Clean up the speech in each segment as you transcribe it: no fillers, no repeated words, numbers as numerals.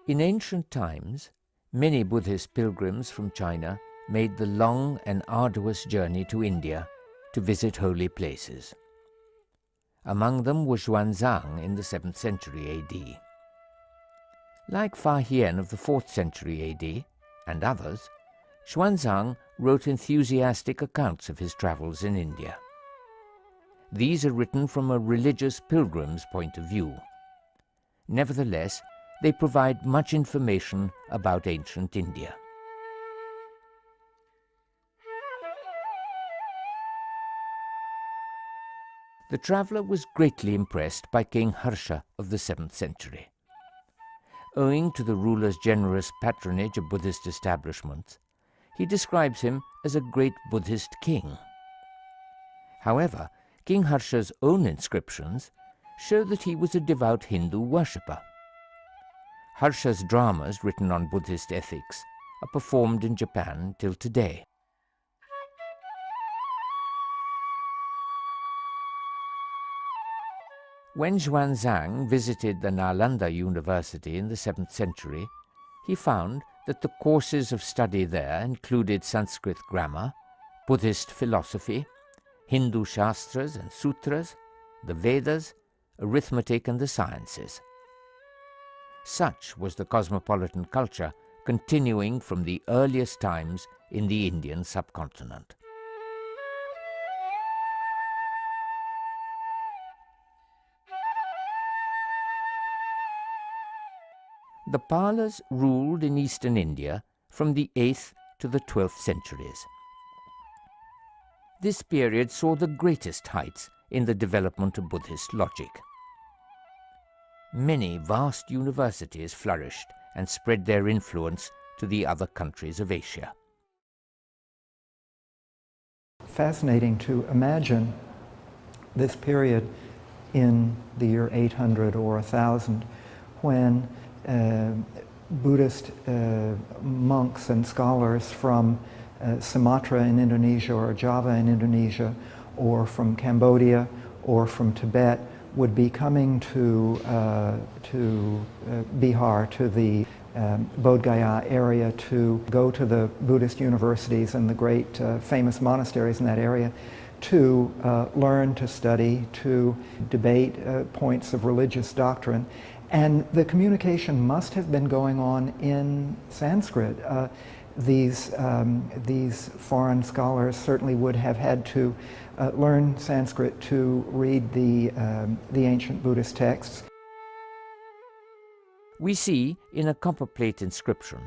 In ancient times, many Buddhist pilgrims from China made the long and arduous journey to India to visit holy places. Among them was Xuanzang in the 7th century AD. Like Fa Hien of the 4th century AD and others, Xuanzang wrote enthusiastic accounts of his travels in India. These are written from a religious pilgrim's point of view. Nevertheless, they provide much information about ancient India. The traveller was greatly impressed by King Harsha of the 7th century. Owing to the ruler's generous patronage of Buddhist establishments, he describes him as a great Buddhist king. However, King Harsha's own inscriptions show that he was a devout Hindu worshipper. Harsha's dramas written on Buddhist ethics are performed in Japan till today. When Xuanzang visited the Nalanda University in the 7th century, he found that the courses of study there included Sanskrit grammar, Buddhist philosophy, Hindu Shastras and Sutras, the Vedas, arithmetic and the sciences. Such was the cosmopolitan culture continuing from the earliest times in the Indian subcontinent. The Palas ruled in eastern India from the 8th to the 12th centuries. This period saw the greatest heights in the development of Buddhist logic. Many vast universities flourished and spread their influence to the other countries of Asia. Fascinating to imagine this period in the year 800 or 1000 when Buddhist monks and scholars from Sumatra in Indonesia or Java in Indonesia or from Cambodia or from Tibet would be coming to Bihar, to the Bodh Gaya area, to go to the Buddhist universities and the great famous monasteries in that area to learn, to study, to debate points of religious doctrine. And the communication must have been going on in Sanskrit. These foreign scholars certainly would have had to learn Sanskrit to read the ancient Buddhist texts. We see in a copper plate inscription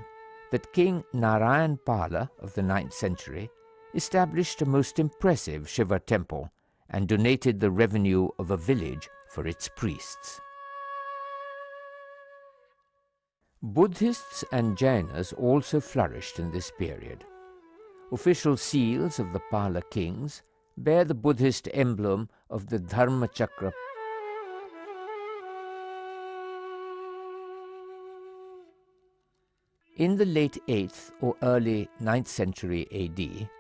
that King Narayan Pala of the 9th century established a most impressive Shiva temple and donated the revenue of a village for its priests. Buddhists and Jainas also flourished in this period. Official seals of the Pala kings bear the Buddhist emblem of the Dharma Chakra. In the late 8th or early 9th century AD,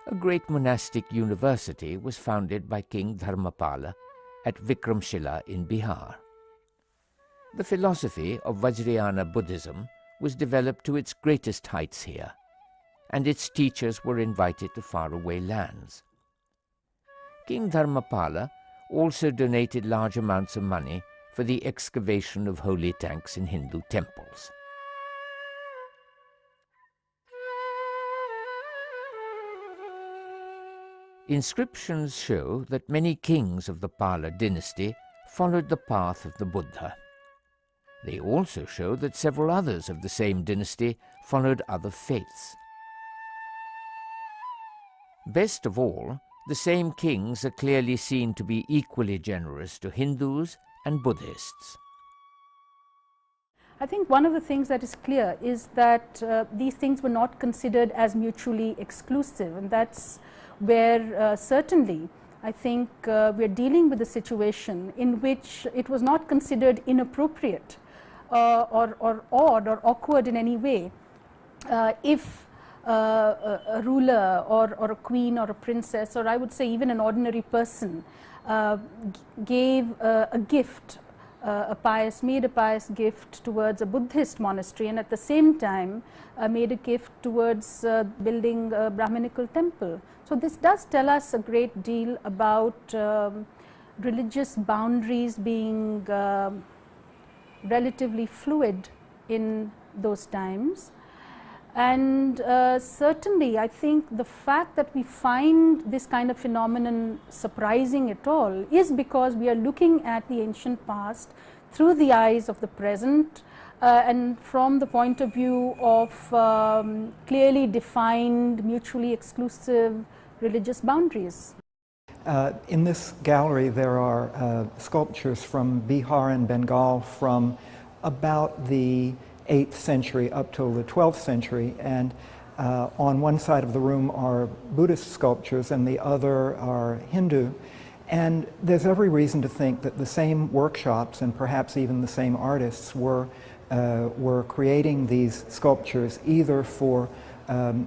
a great monastic university was founded by King Dharmapala at Vikramshila in Bihar. The philosophy of Vajrayana Buddhism was developed to its greatest heights here, and its teachers were invited to faraway lands. King Dharmapala also donated large amounts of money for the excavation of holy tanks in Hindu temples. Inscriptions show that many kings of the Pala dynasty followed the path of the Buddha. They also show that several others of the same dynasty followed other faiths. Best of all, the same kings are clearly seen to be equally generous to Hindus and Buddhists. I think one of the things that is clear is that these things were not considered as mutually exclusive, and that's where certainly I think we are dealing with a situation in which it was not considered inappropriate or odd or awkward in any way if a ruler or a queen or a princess, or I would say even an ordinary person, gave a gift made a pious gift towards a Buddhist monastery, and at the same time made a gift towards building a Brahminical temple. So this does tell us a great deal about religious boundaries being relatively fluid in those times. And certainly I think the fact that we find this kind of phenomenon surprising at all is because we are looking at the ancient past through the eyes of the present and from the point of view of clearly defined, mutually exclusive religious boundaries. In this gallery there are sculptures from Bihar and Bengal from about the 8th century up till the 12th century, and on one side of the room are Buddhist sculptures and the other are Hindu. And there's every reason to think that the same workshops and perhaps even the same artists were creating these sculptures either for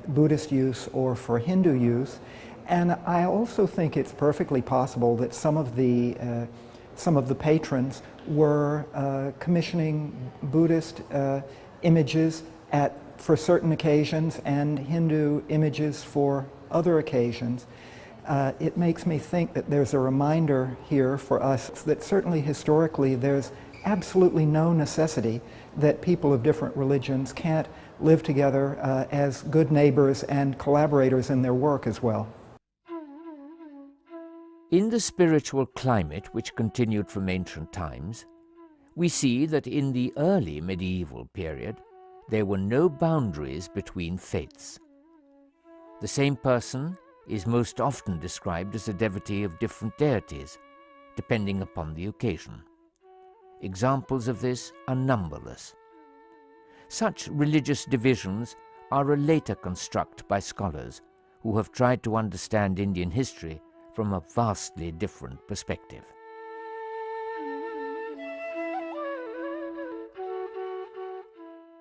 Buddhist use or for Hindu use. And I also think it's perfectly possible that some of the patrons were commissioning Buddhist images for certain occasions and Hindu images for other occasions. It makes me think that there's a reminder here for us that certainly historically there's absolutely no necessity that people of different religions can't live together as good neighbors and collaborators in their work as well. In the spiritual climate which continued from ancient times, we see that in the early medieval period there were no boundaries between faiths. The same person is most often described as a devotee of different deities, depending upon the occasion. Examples of this are numberless. Such religious divisions are a later construct by scholars who have tried to understand Indian history from a vastly different perspective.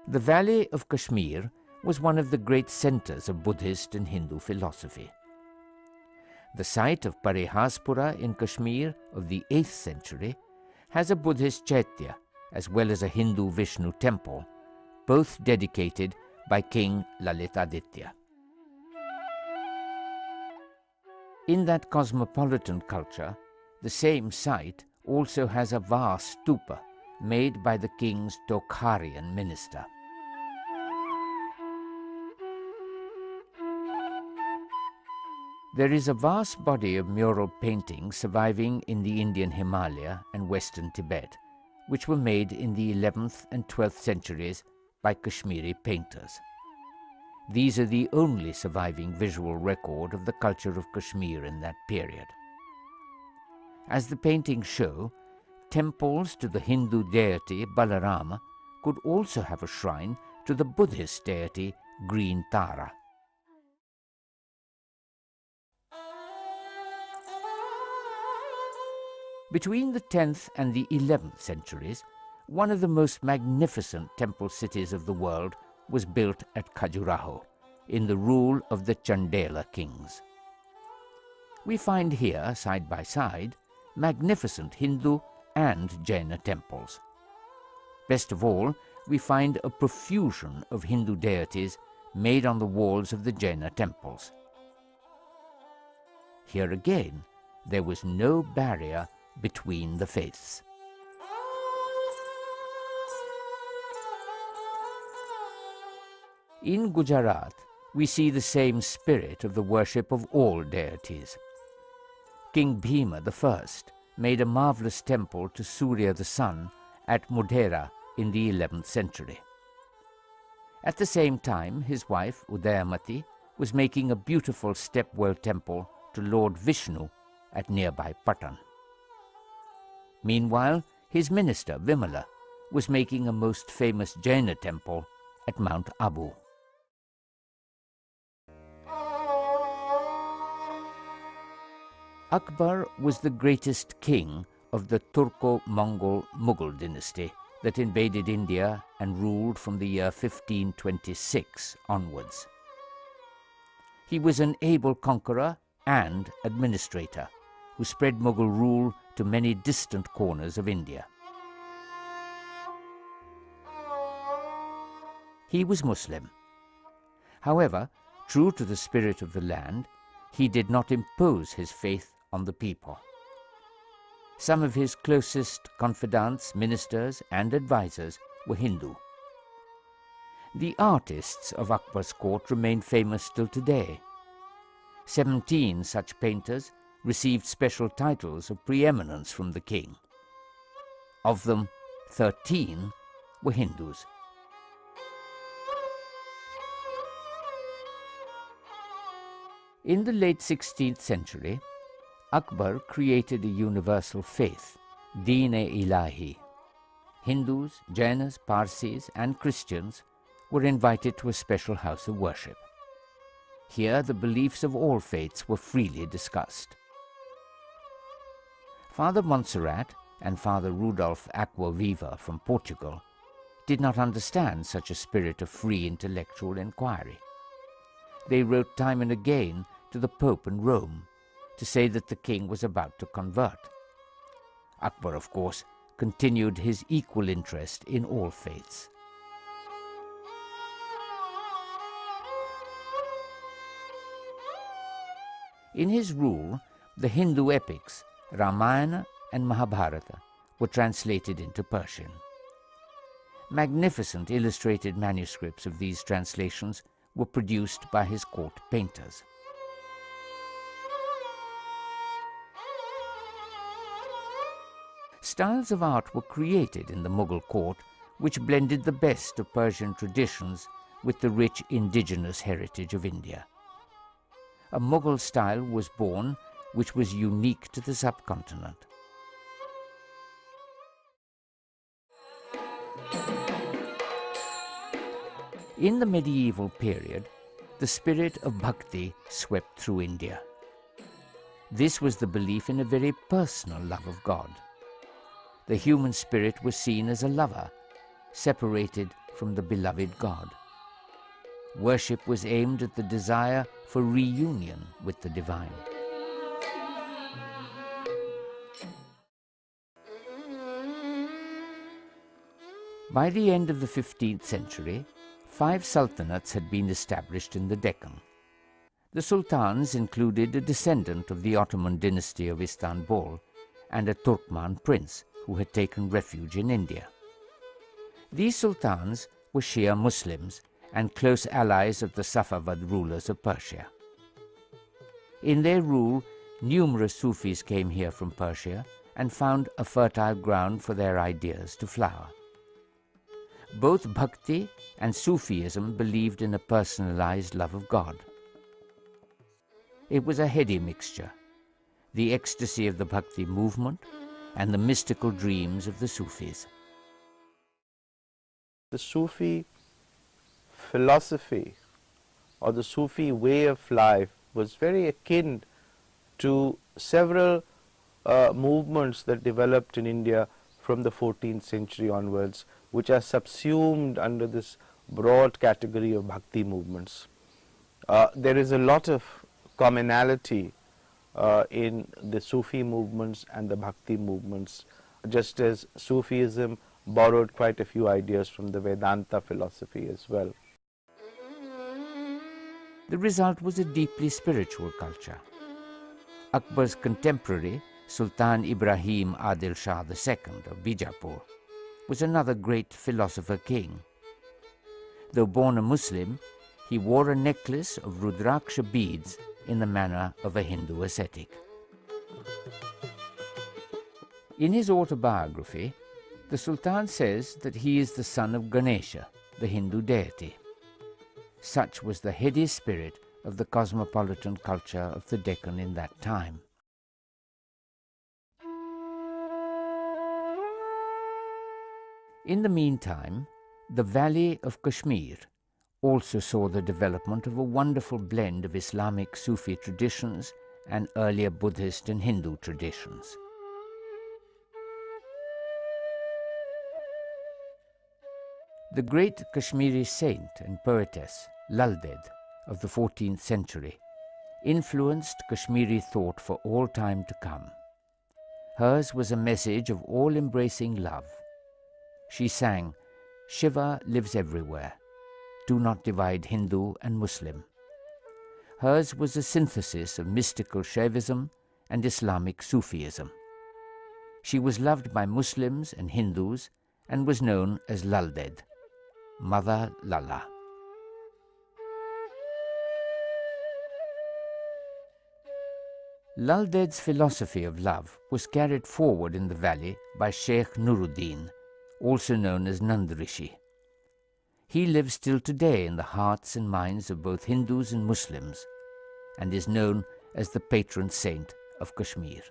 The valley of Kashmir was one of the great centers of Buddhist and Hindu philosophy. The site of Parihaspura in Kashmir of the 8th century has a Buddhist chaitya as well as a Hindu Vishnu temple, both dedicated by King Lalitaditya. In that cosmopolitan culture, the same site also has a vast stupa made by the king's Tokharian minister. There is a vast body of mural paintings surviving in the Indian Himalaya and western Tibet, which were made in the 11th and 12th centuries by Kashmiri painters. These are the only surviving visual record of the culture of Kashmir in that period. As the paintings show, temples to the Hindu deity Balarama could also have a shrine to the Buddhist deity Green Tara. Between the 10th and the 11th centuries, one of the most magnificent temple cities of the world was built at Khajuraho, in the rule of the Chandela kings. We find here, side by side, magnificent Hindu and Jaina temples. Best of all, we find a profusion of Hindu deities made on the walls of the Jaina temples. Here again, there was no barrier between the faiths. In Gujarat, we see the same spirit of the worship of all deities. King Bhima I made a marvelous temple to Surya the sun at Modhera in the 11th century. At the same time, his wife Udayamati was making a beautiful step-well temple to Lord Vishnu at nearby Patan. Meanwhile, his minister Vimala was making a most famous Jaina temple at Mount Abu. Akbar was the greatest king of the Turco-Mongol Mughal dynasty that invaded India and ruled from the year 1526 onwards. He was an able conqueror and administrator who spread Mughal rule to many distant corners of India. He was Muslim. However, true to the spirit of the land, he did not impose his faith on the people. Some of his closest confidants, ministers, and advisers were Hindu. The artists of Akbar's court remain famous till today. 17 such painters received special titles of preeminence from the king. Of them, 13 were Hindus. In the late 16th century, Akbar created a universal faith, Deen-e-Ilahi. Hindus, Jainas, Parsis, and Christians were invited to a special house of worship. Here the beliefs of all faiths were freely discussed. Father Montserrat and Father Rudolf Aquaviva from Portugal did not understand such a spirit of free intellectual inquiry. They wrote time and again to the Pope in Rome to say that the king was about to convert. Akbar, of course, continued his equal interest in all faiths. In his rule, the Hindu epics, Ramayana and Mahabharata, were translated into Persian. Magnificent illustrated manuscripts of these translations were produced by his court painters. Styles of art were created in the Mughal court which blended the best of Persian traditions with the rich indigenous heritage of India. A Mughal style was born which was unique to the subcontinent. In the medieval period, the spirit of bhakti swept through India. This was the belief in a very personal love of God. The human spirit was seen as a lover, separated from the beloved God. Worship was aimed at the desire for reunion with the divine. By the end of the 15th century, 5 sultanates had been established in the Deccan. The sultans included a descendant of the Ottoman dynasty of Istanbul and a Turkman prince who had taken refuge in India. These sultans were Shia Muslims and close allies of the Safavid rulers of Persia. In their rule, numerous Sufis came here from Persia and found a fertile ground for their ideas to flower. Both Bhakti and Sufism believed in a personalized love of God. It was a heady mixture, the ecstasy of the Bhakti movement and the mystical dreams of the Sufis. The Sufi philosophy or the Sufi way of life was very akin to several movements that developed in India from the 14th century onwards, which are subsumed under this broad category of Bhakti movements. There is a lot of commonality in the Sufi movements and the Bhakti movements, just as Sufism borrowed quite a few ideas from the Vedanta philosophy as well. The result was a deeply spiritual culture. Akbar's contemporary, Sultan Ibrahim Adil Shah II of Bijapur, was another great philosopher king. Though born a Muslim, he wore a necklace of Rudraksha beads in the manner of a Hindu ascetic. In his autobiography, the Sultan says that he is the son of Ganesha, the Hindu deity. Such was the heady spirit of the cosmopolitan culture of the Deccan in that time. In the meantime, the valley of Kashmir also saw the development of a wonderful blend of Islamic Sufi traditions and earlier Buddhist and Hindu traditions. The great Kashmiri saint and poetess Lal Ded of the 14th century influenced Kashmiri thought for all time to come. Hers was a message of all-embracing love. She sang, "Shiva lives everywhere. do not divide Hindu and Muslim. Hers was a synthesis of mystical Shaivism and Islamic Sufism. She was loved by Muslims and Hindus and was known as Lalded, Mother Lala. Lalded's philosophy of love was carried forward in the valley by Sheikh Nuruddin, also known as Nand Rishi. He lives still today in the hearts and minds of both Hindus and Muslims and is known as the patron saint of Kashmir.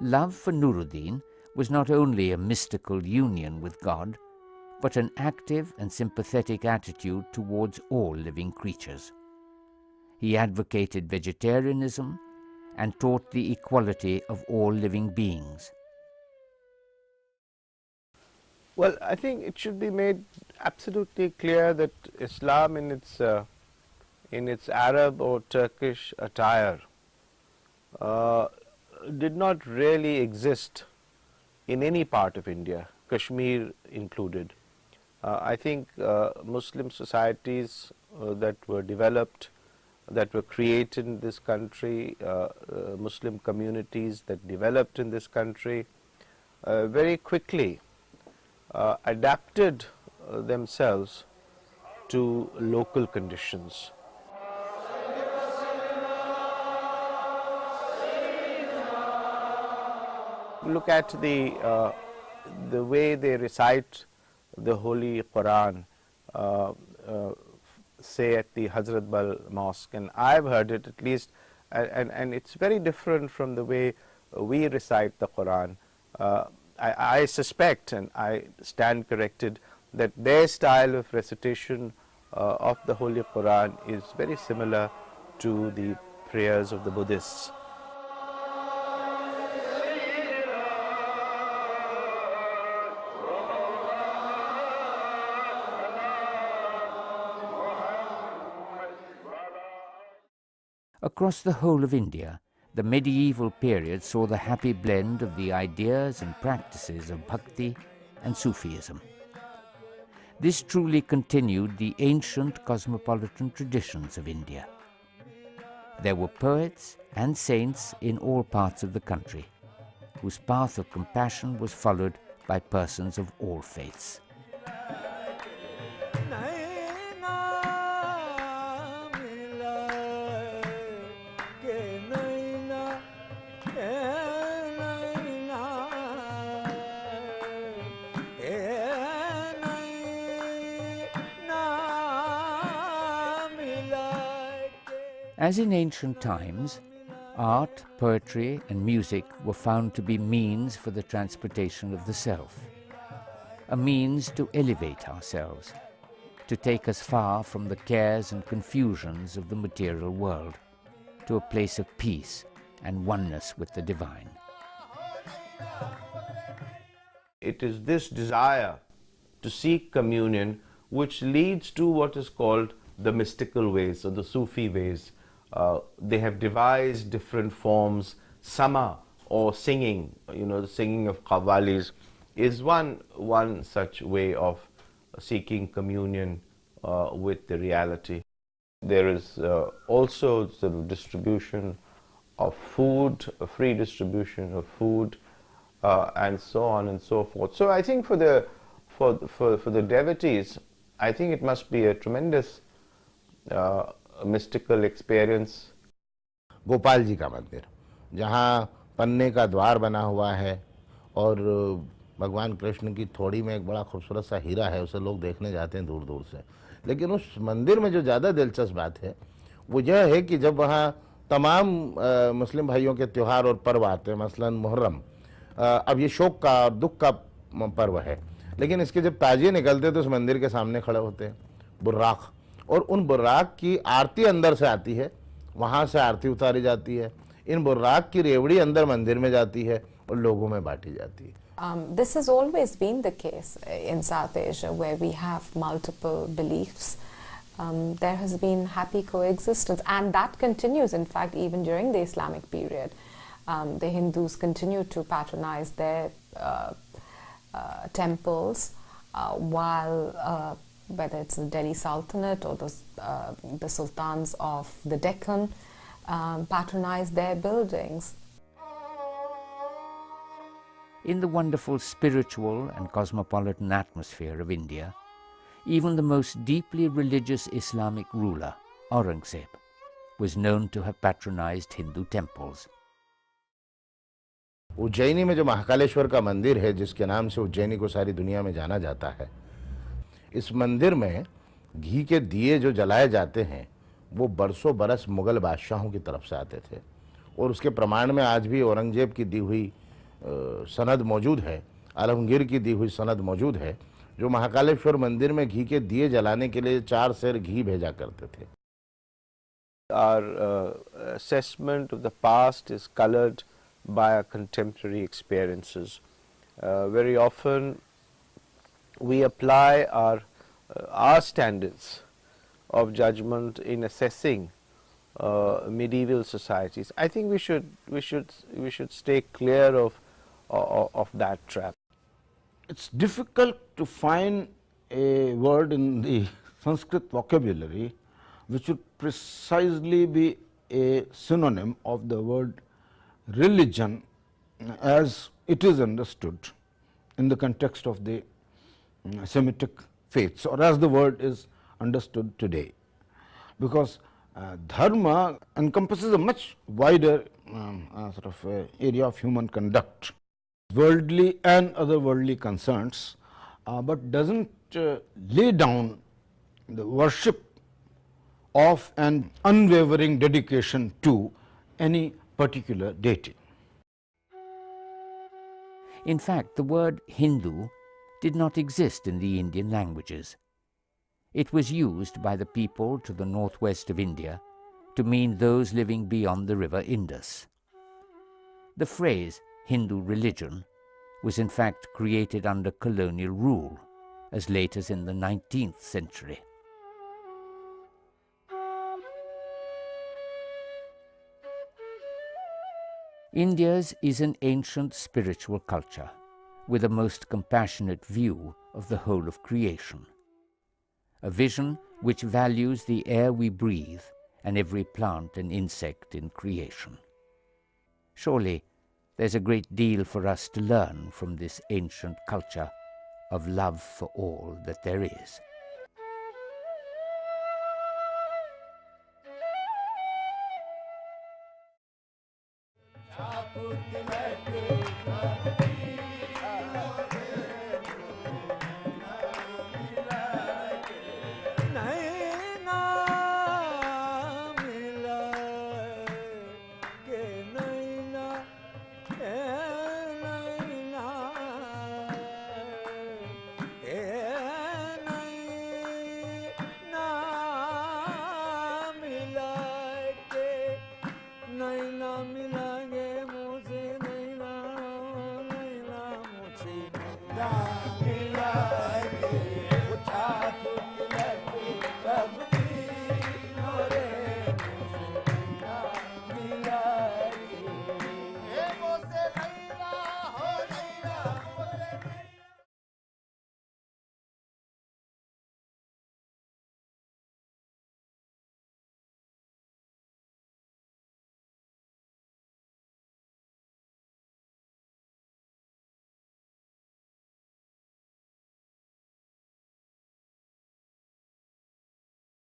Love for Nuruddin was not only a mystical union with God, but an active and sympathetic attitude towards all living creatures. He advocated vegetarianism and taught the equality of all living beings. Well, I think it should be made absolutely clear that Islam in its Arab or Turkish attire did not really exist in any part of India, Kashmir included. I think Muslim societies that were developed, that were created in this country, Muslim communities that developed in this country, very quickly adapted themselves to local conditions. Look at the way they recite the Holy Quran, say at the Hazrat Behl Mosque, and I've heard it at least, and it's very different from the way we recite the Quran. I suspect, and I stand corrected, that their style of recitation of the Holy Quran is very similar to the prayers of the Buddhists. Across the whole of India, the medieval period saw the happy blend of the ideas and practices of Bhakti and Sufism. This truly continued the ancient cosmopolitan traditions of India. There were poets and saints in all parts of the country, whose path of compassion was followed by persons of all faiths. As in ancient times, art, poetry, and music were found to be means for the transportation of the self, a means to elevate ourselves, to take us far from the cares and confusions of the material world, to a place of peace and oneness with the divine. It is this desire to seek communion which leads to what is called the mystical ways or the Sufi ways. They have devised different forms. Sama or singing, the singing of qawwalis is one such way of seeking communion with the reality. There is also sort of distribution of food, a free distribution of food, and so on and so forth. So I think for the devotees, I think it must be a tremendous mystical experience. Gopal ji का मंदिर, जहाँ पन्ने का द्वार बना हुआ है और भगवान कृष्ण की थोड़ी में एक बड़ा खूबसूरत सा हीरा है, उसे लोग देखने जाते हैं दूर दूर से। लेकिन उस मंदिर में जो ज़्यादा दिलचस्प बात है वो यह है कि जब वहाँ तमाम मुस्लिम भाइयों के त्यौहार और पर्व आते हैं, मसलन मुहर्रम, अब ये शोक का और दुख का पर्व है, लेकिन इसके जब ताजिए निकलते तो उस मंदिर के सामने खड़े होते हैं बुर्राक, और उन बुर्राक की आरती अंदर से आती है, वहाँ से आरती उतारी जाती है, इन बुर्राक की रेवड़ी अंदर मंदिर में जाती है और लोगों में बांटी जाती है. This has always been the case in South Asia, where we have multiple beliefs. There has been happy coexistence, and that continues, in fact, even during the Islamic period. The Hindus continue to patronize their temples, while whether it's the Delhi Sultanate or the sultans of the Deccan patronize their buildings. In the wonderful spiritual and cosmopolitan atmosphere of India, even the most deeply religious Islamic ruler, Aurangzeb, was known to have patronized Hindu temples. Ujjaini में जो महाकालेश्वर का मंदिर है, जिसके नाम से उज्जैनी को सारी दुनिया में जाना जाता है, इस मंदिर में घी के दिए जो जलाए जाते हैं वो बरसों बरस मुगल बादशाहों की तरफ से आते थे, और उसके प्रमाण में आज भी औरंगजेब की दी हुई सनद मौजूद है, आलमगीर की दी हुई सनद मौजूद है, जो महाकालेश्वर मंदिर में घी के दिए जलाने के लिए 4 सेर घी भेजा करते थे. Our assessment of the past is colored by our contemporary experiences. Very often we apply our standards of judgment in assessing medieval societies. I think we should stay clear of that trap. It's difficult to find a word in the Sanskrit vocabulary which would precisely be a synonym of the word religion as it is understood in the context of the Semitic faiths, or as the word is understood today, because dharma encompasses a much wider sort of area of human conduct, worldly and otherworldly concerns, but doesn't lay down the worship of an unwavering dedication to any particular deity. In fact, the word Hindu did not exist in the Indian languages. It was used by the people to the northwest of India to mean those living beyond the river Indus. The phrase Hindu religion was in fact created under colonial rule as late as in the 19th century. India's is an ancient spiritual culture with a most compassionate view of the whole of creation, a vision which values the air we breathe and every plant and insect in creation. Surely there's a great deal for us to learn from this ancient culture of love for all that there is.